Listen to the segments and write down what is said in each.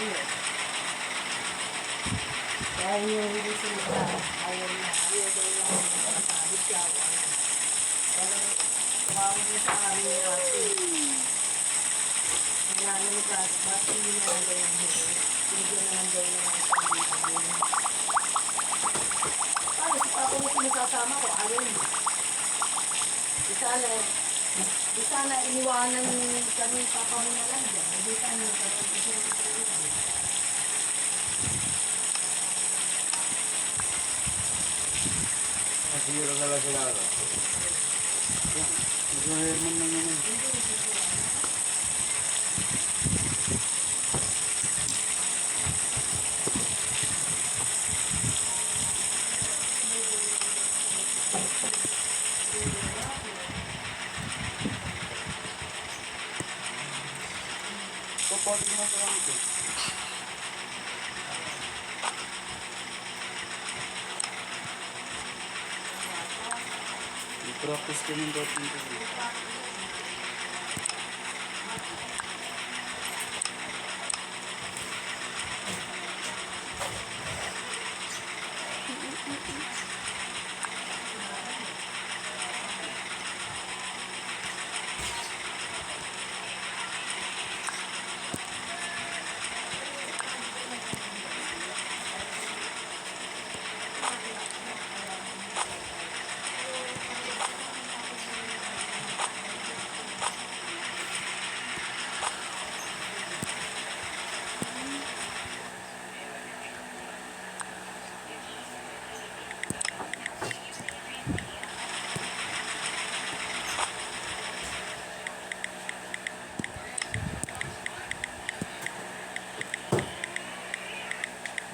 ano. Kaya yung hindi sila, ayaw na, ayaw daw lang nakasabit siya. Pero tumawag niya sa amin na kaya naman kasi, bakit hindi na lang daw yung huli? Binigyan naman daw yung mga pambibigyan. Paano si Papa mo sinasasama ko? Ayaw niya. Di sana iniwanan kami Papa mo na lang dyan. Di sana Masira na lang sila. Mag-Herman lang naman. Pwede naman sa lang ito. I-practice ka ng dating ko.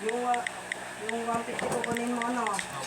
Yung 150 ko kunin mo, no?